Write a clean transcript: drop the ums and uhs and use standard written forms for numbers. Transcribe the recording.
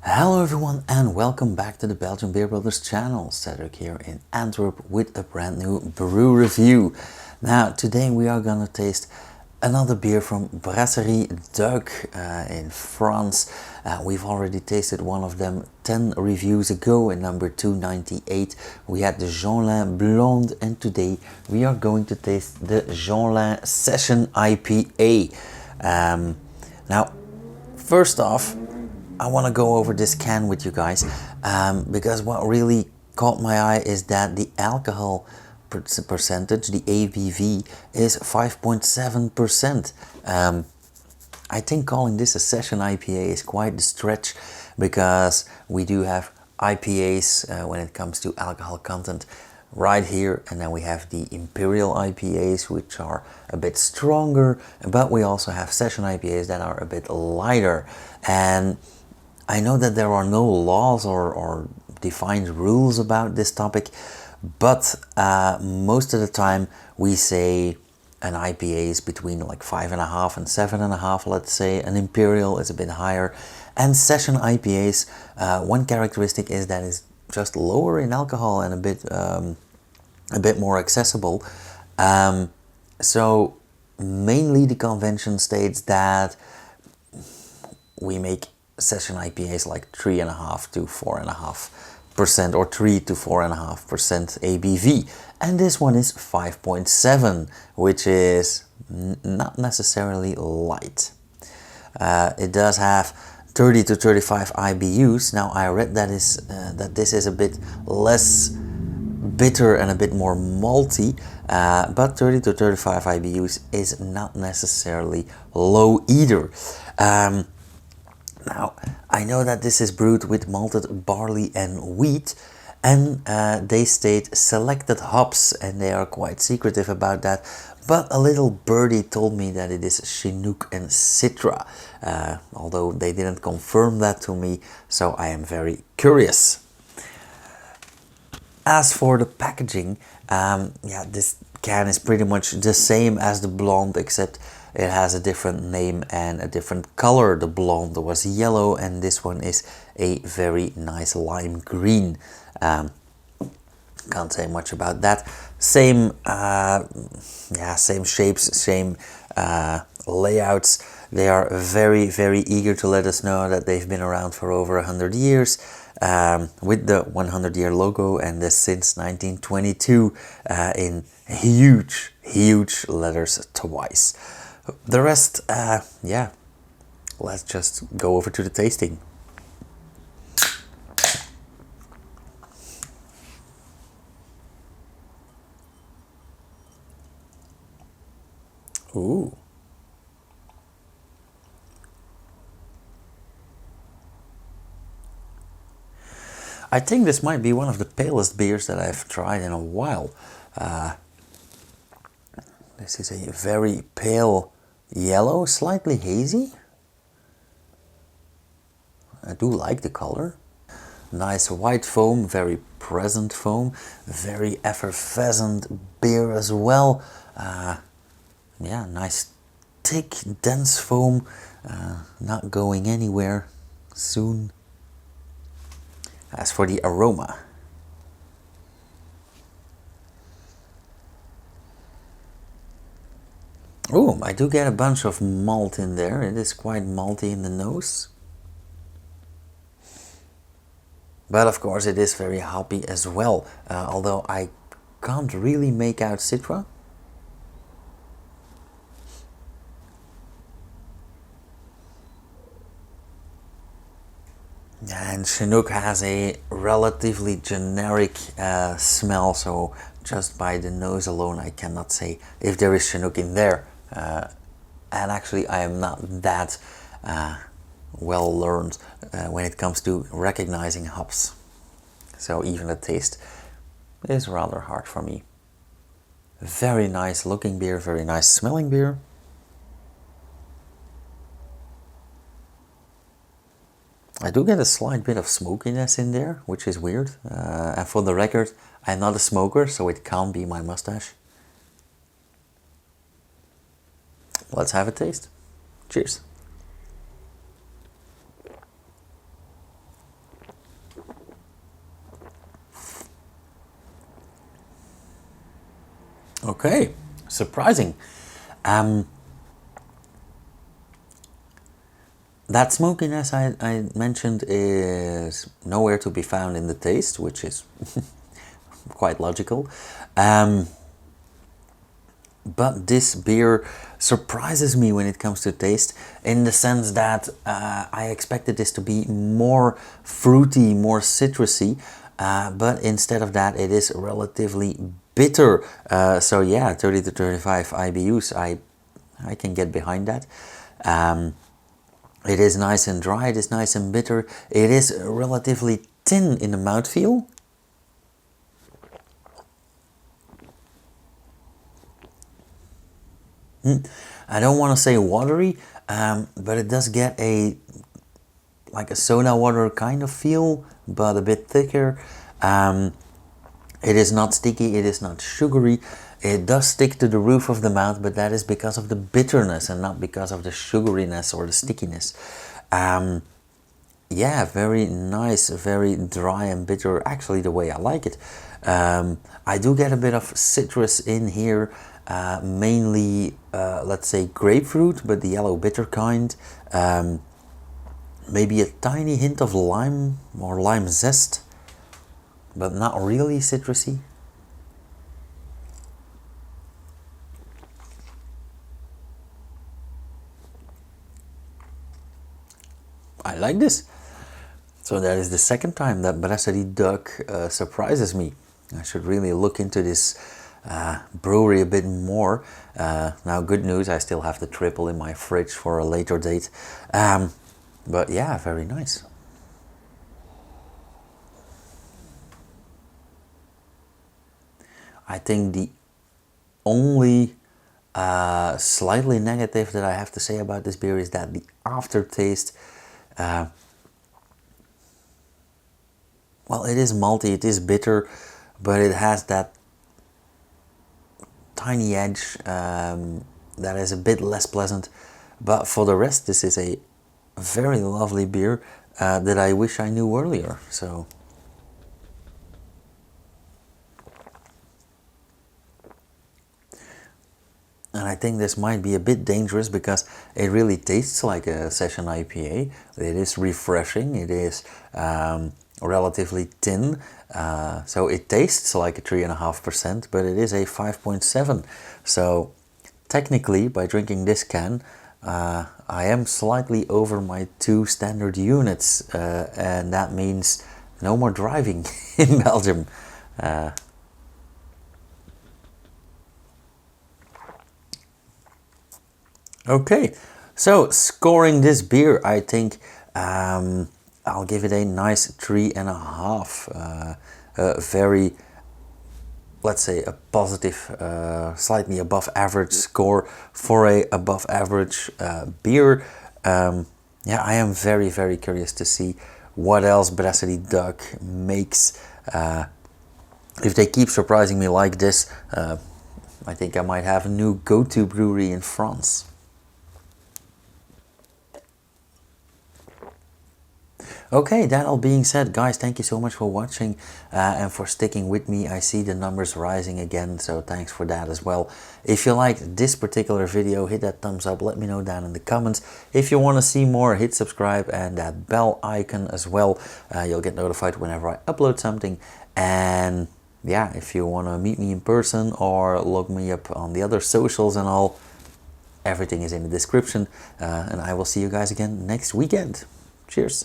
Hello everyone and welcome back to the Belgian Beer Brothers channel. Cedric here in Antwerp with a brand new brew review. Now today we are gonna taste another beer from Brasserie Duyck in France. We've already tasted one of them 10 reviews ago in number 298. We had the Jenlain Blonde and today we are going to taste the Jenlain Session IPA. Now first off, I want to go over this can with you guys because what really caught my eye is that the alcohol percentage, the ABV, is 5.7%. I think calling this a session IPA is quite the stretch because we do have IPAs when it comes to alcohol content right here, and then we have the Imperial IPAs which are a bit stronger, but we also have session IPAs that are a bit lighter. And I know that there are no laws or defined rules about this topic, but most of the time we say an IPA is between like 5.5 and 7.5, let's say. An Imperial is a bit higher. And session IPAs, one characteristic is that it's just lower in alcohol and a bit more accessible. So mainly the convention states that we make session IPAs like 3.5 to 4.5% or 3 to 4.5% ABV, and this one is 5.7, which is not necessarily light. It does have 30 to 35 IBUs. Now I read that this is a bit less bitter and a bit more malty, but 30 to 35 IBUs is not necessarily low either. Now, I know that this is brewed with malted barley and wheat, and they state selected hops, and they are quite secretive about that, but a little birdie told me that it is Chinook and Citra, although they didn't confirm that to me, so I am very curious. As for the packaging, this can is pretty much the same as the Blonde, except it has a different name and a different color. The Blonde was yellow and this one is a very nice lime green. Can't say much about that. Same shapes, same layouts. They are very, very eager to let us know that they've been around for over 100 years. With the 100-year logo, and this since 1922 in huge letters twice. The rest, let's just go over to the tasting. Ooh. I think this might be one of the palest beers that I've tried in a while. This is a very pale yellow, slightly hazy. I do like the color. Nice white foam, very present foam, very effervescent beer as well. Nice thick, dense foam, not going anywhere soon. As for the aroma, I do get a bunch of malt in there. It is quite malty in the nose. But of course it is very hoppy as well, although I can't really make out Citra. And Chinook has a relatively generic smell, so just by the nose alone I cannot say if there is Chinook in there. And actually I am not that well learned when it comes to recognizing hops. So even the taste is rather hard for me. Very nice looking beer, very nice smelling beer. I do get a slight bit of smokiness in there, which is weird. And for the record, I'm not a smoker, so it can't be my mustache. Let's have a taste. Cheers. Okay, surprising. That smokiness I mentioned is nowhere to be found in the taste, which is quite logical. But this beer surprises me when it comes to taste, in the sense that I expected this to be more fruity, more citrusy, but instead of that it is relatively bitter. So yeah, 30 to 35 IBUs, I can get behind that. It is nice and dry, it is nice and bitter, it is relatively thin in the mouthfeel. I don't want to say watery, but it does get like a soda water kind of feel, but a bit thicker. It is not sticky, it is not sugary. It does stick to the roof of the mouth, but that is because of the bitterness and not because of the sugariness or the stickiness. Yeah, very nice, very dry and bitter, actually the way I like it. I do get a bit of citrus in here, mainly, let's say grapefruit, but the yellow bitter kind. Maybe a tiny hint of lime or lime zest, but not really citrusy. I like this. So that is the second time that Brasserie Duyck surprises me. I should really look into this brewery a bit more. Now, good news, I still have the triple in my fridge for a later date. But yeah, very nice. I think the only slightly negative that I have to say about this beer is that the aftertaste, well, it is malty, it is bitter, but it has that tiny edge that is a bit less pleasant. But for the rest, this is a very lovely beer that I wish I knew earlier. So and I think this might be a bit dangerous because it really tastes like a session IPA. It is refreshing, it is relatively thin, so it tastes like a 3.5%, but it is a 5.7. So technically, by drinking this can, I am slightly over my 2 standard units, and that means no more driving in Belgium. Okay, so scoring this beer, I think I'll give it a nice 3.5. Very, let's say, a positive, slightly above average score for a above average beer. Yeah, I am very, very curious to see what else Brasserie Duyck makes. If they keep surprising me like this, I think I might have a new go-to brewery in France. Okay, that all being said, guys, thank you so much for watching and for sticking with me. I see the numbers rising again, so thanks for that as well. If you liked this particular video, hit that thumbs up, let me know down in the comments. If you want to see more, hit subscribe and that bell icon as well. You'll get notified whenever I upload something. And yeah, if you want to meet me in person or look me up on the other socials and all, everything is in the description. And I will see you guys again next weekend. Cheers.